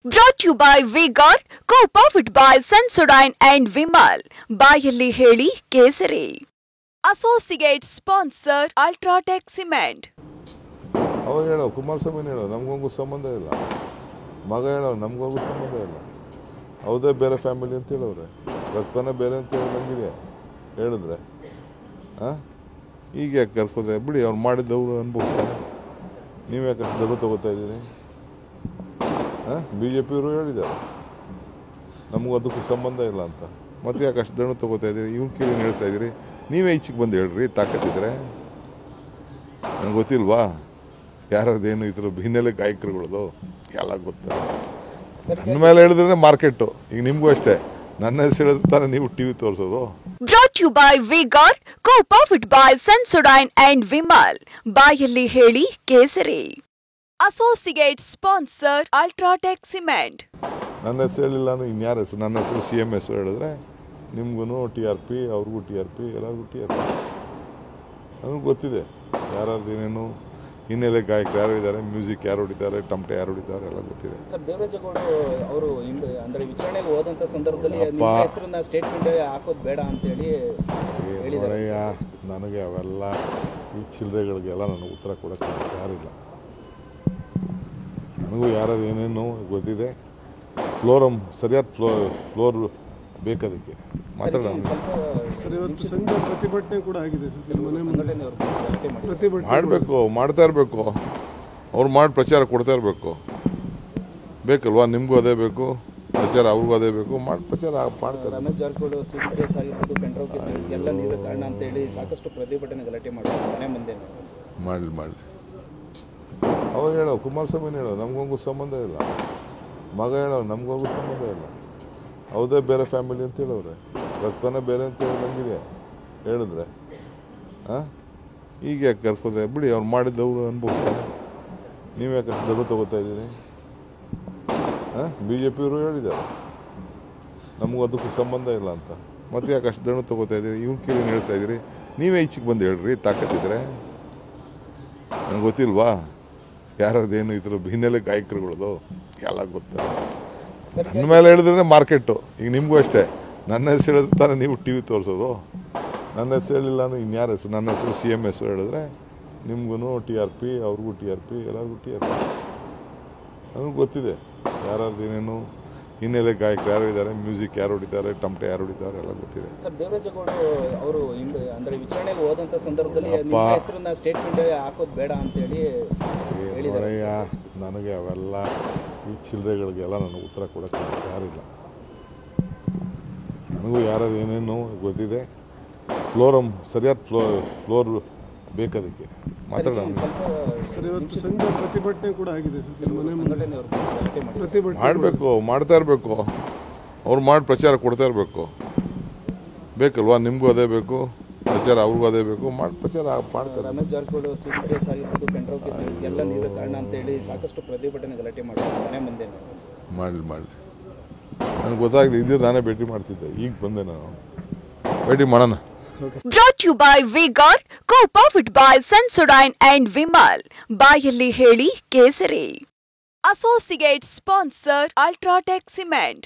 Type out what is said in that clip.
Brought to you by V-Guard, co-powered by Sensodyne and Vimal. ಬಾಯಲ್ಲಿ ಹೇಳಿ ಕೇಸರಿ. Associate sponsor Ultratech Cement. ಅವಾಗ ಹೇಳೋ ಕುಮಾರಸ್ವಾಮಿ ಹೇಳೋ ನಮಗೊಂಗೂ ಸಂಬಂಧ ಇಲ್ಲ, ಮಗ ಹೇಳೋ ನಮಗೊಂಗೂ ಸಂಬಂಧ ಇಲ್ಲ, ಹೌದೇ ಬೇರೆ ಫ್ಯಾಮಿಲಿ ಅಂತ ಹೇಳೋರೆ, ರಕ್ತನೇ ಬೇರೆ ಅಂತ ಹೇಳಂಗಿದೆ ಹೇಳಿದ್ರೆ ಈಗ ಯಾಕೆ ಕರ್ಕೋದೆ ಬಿಡಿ, ಅವ್ರು ಮಾಡಿದ್ದವ್ರು ಅನ್ಭವಿಸ್ತಾರೆ. ನೀವು ಯಾಕೆ ದೊಡ್ಡ ತಗೋತಾ ಇದ್ದೀರಿ? ಬಿ ಜೆ ಪಿಯವರು ಹೇಳಿದ್ದಾರೆ ನಮಗೂ ಅದಕ್ಕೂ ಸಂಬಂಧ ಇಲ್ಲ ಅಂತ, ಮತ್ತೆ ಯಾಕೆ ಅಷ್ಟು ದಣ್ಣು ತಗೋತಾ ಇದ್ದೀರಿ? ಇವ್ನ ಕಿವಿ ಹೇಳ್ತಾ ಇದ್ದೀರಿ, ನೀವೇ ಈಚೆಗೆ ಬಂದು ಹೇಳ್ರಿ ತಾಕತ್ತಿದ್ರೆ. ನನಗೆ ಗೊತ್ತಿಲ್ವಾ ಯಾರದೇನು ಇದ್ರ ಹಿನ್ನೆಲೆ ಗಾಯಕರುಗಳದು ಎಲ್ಲ ಗೊತ್ತಿಲ್ಲ. ನನ್ನ ಮೇಲೆ ಹೇಳಿದ್ರೆ ಮಾರ್ಕೆಟು, ಈಗ ನಿಮಗೂ ಅಷ್ಟೇ, ನನ್ನ ಹೆಸರು ಹೇಳಿದ್ರೆ ತಾನೇ ನೀವು ಟಿವಿ ತೋರಿಸೋದು. Brought to you by V-Guard, co-powered by Sensodyne and Vimal. ಬಾಯಲ್ಲಿ ಹೇಳಿ ಕೇಸರಿ. Associate sponsor Ultratech Cement. ನನ್ನ ಹೆಸರು ಹೇಳಿಲ್ಲ ಅಂದ್ರೆ ಇನ್ಯಾರ ಹೆಸರು? ನನ್ನ ಹೆಸರು CM ಹೆಸರು ಹೇಳಿದ್ರೆ ನಿಮ್ಗೂ TRP, ಅವ್ರಿಗೂ TRP, ಎಲ್ಲರಿಗೂ TRP. ನನಗೆ ಗೊತ್ತಿದೆ ಯಾರ್ದು ಏನೇನು ಹಿನ್ನೆಲೆ ಗಾಯಕರು ಯಾರು ಇದ್ದಾರೆ, ಮ್ಯೂಸಿಕ್ ಯಾರು ಹೊಡಿತಾರೆ, ಟಮಟೆ ಯಾರು ಹೊಡಿತಾರೆ ಎಲ್ಲ ಗೊತ್ತಿದೆ. ಸರ್, ದೇವರಾಜೇಗೌಡ ಅವರು ಅಂದ್ರೆ ವಿಚಾರಣೆಗೆ ಹೋದಂಥ ಸಂದರ್ಭದಲ್ಲಿ ಹೆಸರನ್ನ ಸ್ಟೇಟ್ಮೆಂಟ್ ಹಾಕೋದು ಬೇಡ ಅಂತೇಳಿ ಹೇಳಿದ್ದಾರೆ. ನನಗೆ ಅವೆಲ್ಲ ಈ ಚಿಲ್ಲರೆಗಳಿಗೆಲ್ಲ ನನಗೆ ಉತ್ತರ ಕೊಡೋಕ್ಕೆ ಯಾರಿಲ್ಲ. ನನಗೂ ಯಾರು ಏನೇನು ಗೊತ್ತಿದೆ. ಫ್ಲೋರಮ್ ಸರಿಯಾದ ಫ್ಲೋರ್ ಬೇಕದಕ್ಕೆ ಮಾತಾಡೋಣ. ಸಂಘ ಪ್ರತಿಭಟನೆ ಕೂಡ ಆಗಿದೆ, ಮಾಡಬೇಕು, ಮಾಡ್ತಾ ಇರಬೇಕು, ಅವ್ರು ಮಾಡಿ ಪ್ರಚಾರ ಕೊಡ್ತಾ ಇರಬೇಕು. ಬೇಕಲ್ವಾ? ನಿಮಗೂ ಅದೇ ಬೇಕು ಪ್ರಚಾರ, ಅವ್ರಿಗೂ ಅದೇ ಬೇಕು, ಮಾಡಿ ಪ್ರಚಾರ ಮಾಡ್ತಾರೆ. ರಮೇಶ್ ಜಾರಕಿಹೊಳಿ ಸೀಟ್ ಕೇಸ್ ಆಗಿರ್ಬೋದು, ಪೆಂಡ್ರವ್ ಕೇಸ್ ಎಲ್ಲ ನೀವೇ ಕಾರಣ ಅಂತೇಳಿ ಸಾಕಷ್ಟು ಪ್ರತಿಭಟನೆ ಗಲಾಟೆ ಮಾಡ್ತಾರೆ ಮನೆ ಮುಂದೆ. ಮಾಡಲಿ ಅವಾಗ ಹೇಳೋ ಕುಮಾರಸ್ವಾಮಿ ಹೇಳೋ ನಮಗೊಂಗೂ ಸಂಬಂಧ ಇಲ್ಲ, ಮಗ ಹೇಳೋ ನಮಗೊಂಗೂ ಸಂಬಂಧ ಇಲ್ಲ, ಹೌದೇ ಬೇರೆ ಫ್ಯಾಮಿಲಿ ಅಂತ ಹೇಳೋರೆ, ರಕ್ತನೇ ಬೇರೆ ಅಂತ ಹೇಳಂಗಿದೆ ಹೇಳಿದ್ರೆ ಈಗ ಯಾಕೆ ಕರ್ಕೋದೆ ಬಿಡಿ, ಅವ್ರು ಮಾಡಿದ್ದವ್ರು ಅನ್ಭವಿಸ್ತಾರೆ. ನೀವು ಯಾಕೆ ದೊಡ್ಡ ತಗೋತಾ ಇದ್ದೀರಿ? ಬಿ ಜೆ ಪಿಯವರು ಹೇಳಿದ್ದಾರೆ ನಮಗೂ ಅದಕ್ಕೂ ಸಂಬಂಧ ಇಲ್ಲ ಅಂತ, ಮತ್ತೆ ಯಾಕೆ ಅಷ್ಟು ದಣ್ಣು ತಗೋತಾ ಇದ್ದೀರಿ? ಇವ್ನ ಕಿವಿ ಹೇಳ್ತಾ ಇದ್ದೀರಿ, ನೀವೇ ಈಚೆಗೆ ಬಂದು ಹೇಳ್ರಿ ತಾಕತ್ತಿದ್ರೆ. ನನಗೆ ಗೊತ್ತಿಲ್ವಾ ಯಾರದೇನು ಇದ್ರ ಹಿನ್ನೆಲೆ ಗಾಯಕರುಗಳದು ಎಲ್ಲ ಗೊತ್ತಿಲ್ಲ. ನನ್ನ ಮೇಲೆ ಹೇಳಿದ್ರೆ ಮಾರ್ಕೆಟು, ಈಗ ನಿಮಗೂ ಅಷ್ಟೇ, ನನ್ನ ಹೆಸರು ಹೇಳಿದ್ರೆ ತಾನೇ ನೀವು ಟಿವಿ ತೋರಿಸೋದು. ನನ್ನ ಹೆಸರು ಹೇಳಿಲ್ಲ ಅಂದ್ರೆ ಇನ್ಯಾರ ಹೆಸರು? ನನ್ನ ಹೆಸರು CM ಹೆಸರು ಹೇಳಿದ್ರೆ ನಿಮ್ಗೂ TRP, ಅವ್ರಿಗೂ TRP, ಎಲ್ಲರಿಗೂ TRP. ನನಗೆ ಗೊತ್ತಿದೆ ಯಾರ್ದು ಏನೇನು ಹಿನ್ನೆಲೆ ಗಾಯಕರು ಯಾರು ಇದ್ದಾರೆ, ಮ್ಯೂಸಿಕ್ ಯಾರು ಹೊಡಿತಾರೆ, ಟಮಟೆ ಯಾರು ಹೊಡಿತಾರೆ ಎಲ್ಲ ಗೊತ್ತಿದೆ. ಸರ್, ದೇವರಾಜೇಗೌಡ ಅವರು ಅಂದ್ರೆ ವಿಚಾರಣೆಗೆ ಹೋದಂಥ ಸಂದರ್ಭದಲ್ಲಿ ಹೆಸರನ್ನ ಸ್ಟೇಟ್ಮೆಂಟ್ ಹಾಕೋದು ಬೇಡ ಅಂತೇಳಿ ಹೇಳಿದ್ದಾರೆ. ನನಗೆ ಅವೆಲ್ಲ ಈ ಚಿಲ್ಲರೆಗಳಿಗೆಲ್ಲ ನನಗೆ ಉತ್ತರ ಕೊಡೋಕ್ಕೆ ಯಾರಿಲ್ಲ. ನನಗೂ ಯಾರು ಏನೇನು ಗೊತ್ತಿದೆ. ಫ್ಲೋರಮ್ ಸರಿಯಾದ ಫ್ಲೋರ್ ಬೇಕದಕ್ಕೆ ಮಾತಾಡೋಣ. ಸಂಘ ಪ್ರತಿಭಟನೆ ಕೂಡ ಆಗಿದೆ, ಮಾಡಬೇಕು, ಮಾಡ್ತಾ ಇರಬೇಕು, ಅವ್ರು ಮಾಡಿ ಪ್ರಚಾರ ಕೊಡ್ತಾ ಇರಬೇಕು. ಬೇಕಲ್ವಾ? ನಿಮಗೂ ಅದೇ ಬೇಕು ಪ್ರಚಾರ, ಅವ್ರಿಗೂ ಅದೇ ಬೇಕು, ಮಾಡಿ ಪ್ರಚಾರ ಮಾಡ್ತಾರೆ. ರಮೇಶ್ ಜಾರಕಿಹೊಳಿ ಸೀಟ್ ಕೇಸ್ ಆಗಿರ್ಬೋದು, ಪೆಂಡ್ರವ್ ಕೇಸ್ ಎಲ್ಲ ನೀವೇ ಕಾರಣ ಅಂತೇಳಿ ಸಾಕಷ್ಟು ಪ್ರತಿಭಟನೆ ಗಲಾಟೆ ಮಾಡ್ತಾರೆ ಮನೆ ಮುಂದೆ. ಮಾಡಲಿ ನನಗೆ ಗೊತ್ತಾಗಲಿ, ಇದ್ರೆ ನಾನೇ ಭೇಟಿ ಮಾಡ್ತಿದ್ದೆ, ಈಗ ಬಂದೆ ನಾನು, ಭೇಟಿ ಮಾಡೋಣ. Brought to you by V-Guard, co-powered by Sensodyne and Vimal. ಬಾಯಲ್ಲಿ ಹೇಳಿ ಕೇಸರಿ. Associate sponsor Ultratech Cement.